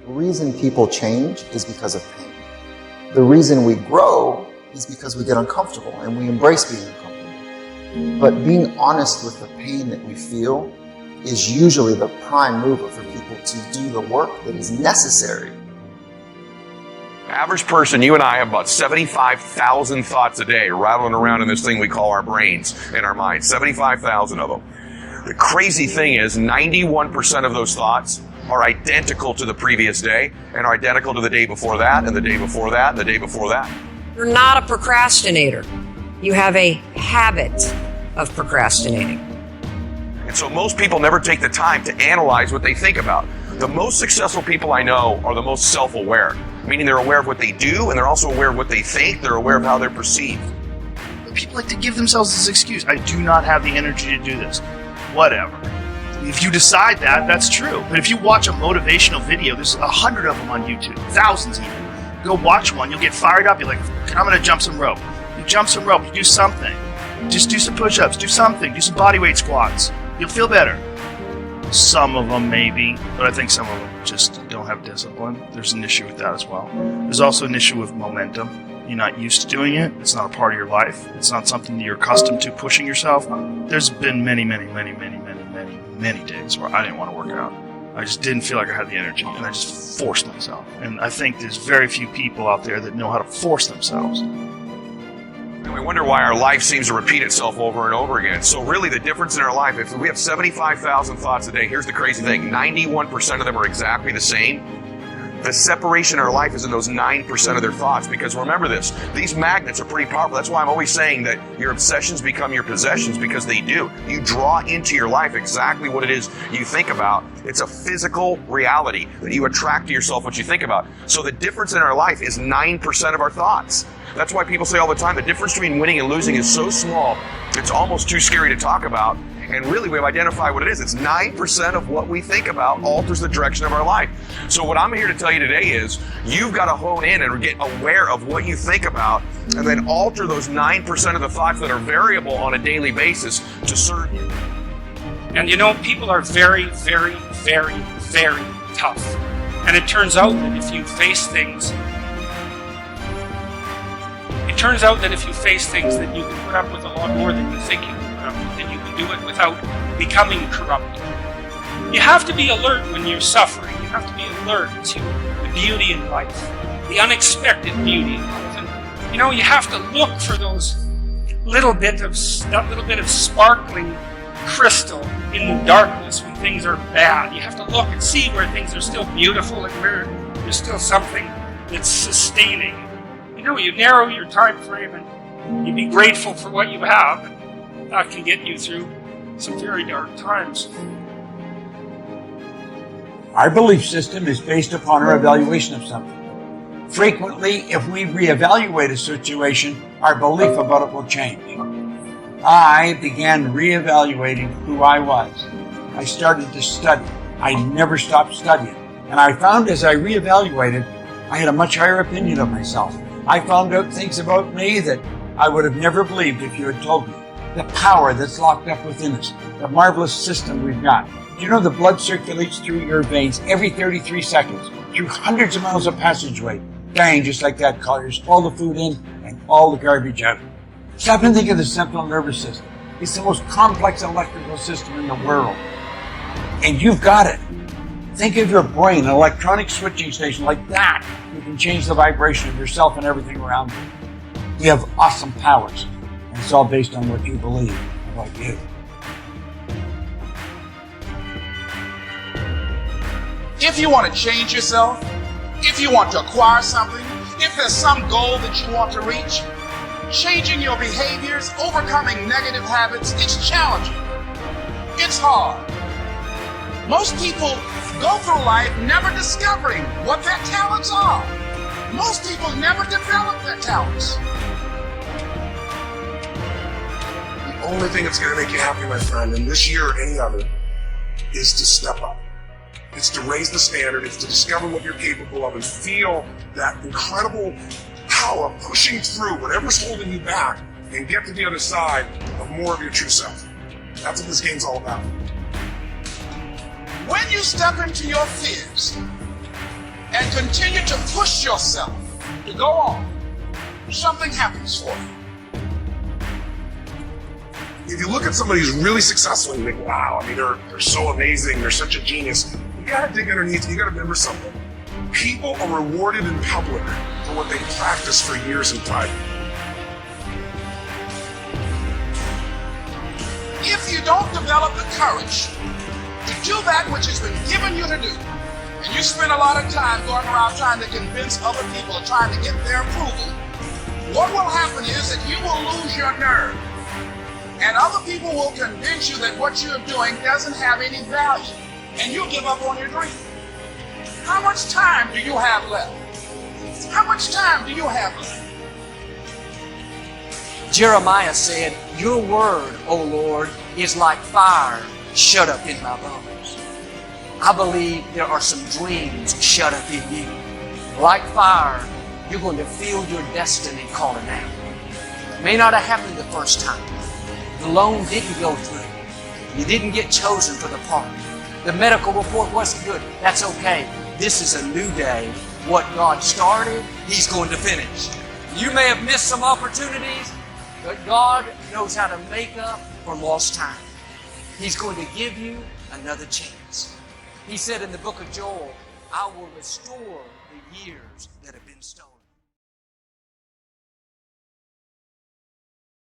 The reason people change is because of pain. The reason we grow is because we get uncomfortable and we embrace being uncomfortable. But being honest with the pain that we feel is usually the prime mover for people to do the work that is necessary. Average person, you and I have about 75,000 thoughts a day rattling around in this thing we call our brains and our minds. 75,000 of them. The crazy thing is 91% of those thoughts are identical to the previous day and are identical to the day before that and the day before that and the day before that. You're not a procrastinator. You have a habit of procrastinating. And so most people never take the time to analyze what they think about. The most successful people I know are the most self-aware, meaning they're aware of what they do and they're also aware of what they think. They're aware of how they're perceived. People like to give themselves this excuse. I do not have the energy to do this. Whatever. If you decide that, that's true. But if you watch a motivational video, there's 100 of them on YouTube, thousands even. Go watch one, you'll get fired up. You're like, I'm going to jump some rope. You jump some rope, you do something. Just do some push-ups, do something, do some body weight squats. You'll feel better. Some of them maybe, but I think some of them just don't have discipline. There's an issue with that as well. There's also an issue with momentum. You're not used to doing it. It's not a part of your life. It's not something that you're accustomed to pushing yourself. There's been many days where I didn't want to work out. I just didn't feel like I had the energy, and I just forced myself. And I think there's very few people out there that know how to force themselves. And we wonder why our life seems to repeat itself over and over again. So really the difference in our life, if we have 75,000 thoughts a day, here's the crazy thing, 91% of them are exactly the same. The separation in our life is in those 9% of their thoughts, because remember this, these magnets are pretty powerful. That's why I'm always saying that your obsessions become your possessions, because they do. You draw into your life exactly what it is you think about. It's a physical reality that you attract to yourself what you think about. So the difference in our life is 9% of our thoughts. That's why people say all the time, the difference between winning and losing is so small, it's almost too scary to talk about. And really, we've identified what it is. It's 9% of what we think about alters the direction of our life. So what I'm here to tell you today is you've got to hone in and get aware of what you think about and then alter those 9% of the thoughts that are variable on a daily basis to serve you. And you know, people are very tough. And it turns out that if you face things, that you can put up with a lot more than you think you can put up with, and you can do it without becoming corrupt. You have to be alert when you're suffering. You have to be alert to the beauty in life, the unexpected beauty in life. And you know, you have to look for those that little bit of sparkling crystal in the darkness when things are bad. You have to look and see where things are still beautiful and where there's still something that's sustaining. You know, you narrow your time frame and you be grateful for what you have, and that can get you through some very dark times. Our belief system is based upon our evaluation of something. Frequently, if we reevaluate a situation, our belief about it will change. I began reevaluating who I was. I started to study. I never stopped studying. And I found as I reevaluated, I had a much higher opinion of myself. I found out things about me that I would have never believed if you had told me. The power that's locked up within us, the marvelous system we've got. Do you know the blood circulates through your veins every 33 seconds, through hundreds of miles of passageway? Bang, just like that, colors all the food in and all the garbage out. Stop and think of the central nervous system. It's the most complex electrical system in the world. And you've got it. Think of your brain, an electronic switching station like that. You can change the vibration of yourself and everything around you. You have awesome powers. And it's all based on what you believe about you. If you want to change yourself, if you want to acquire something, if there's some goal that you want to reach, changing your behaviors, overcoming negative habits, it's challenging. It's hard. Most people go through life never discovering what their talents are. Most people never develop their talents. The only thing that's going to make you happy, my friend, in this year or any other, is to step up. It's to raise the standard. It's to discover what you're capable of and feel that incredible power pushing through whatever's holding you back and get to the other side of more of your true self. That's what this game's all about. When you step into your fears, and continue to push yourself to go on, something happens for you. If you look at somebody who's really successful and you think, wow, I mean, they're so amazing, they're such a genius, you gotta dig underneath, you gotta remember something. People are rewarded in public for what they practice for years in private. If you don't develop the courage to do that which has been given you to do, and you spend a lot of time going around trying to convince other people or trying to get their approval, what will happen is that you will lose your nerve. And other people will convince you that what you're doing doesn't have any value, and you'll give up on your dream. How much time do you have left? How much time do you have left? Jeremiah said, "Your word, O Lord, is like fire shut up in my bones." I believe there are some dreams shut up in you. Like fire, you're going to feel your destiny calling out. It may not have happened the first time. The loan didn't go through. You didn't get chosen for the part. The medical report wasn't good. That's okay. This is a new day. What God started, He's going to finish. You may have missed some opportunities, but God knows how to make up for lost time. He's going to give you another chance. He said in the book of Joel, "I will restore the years that have been stolen."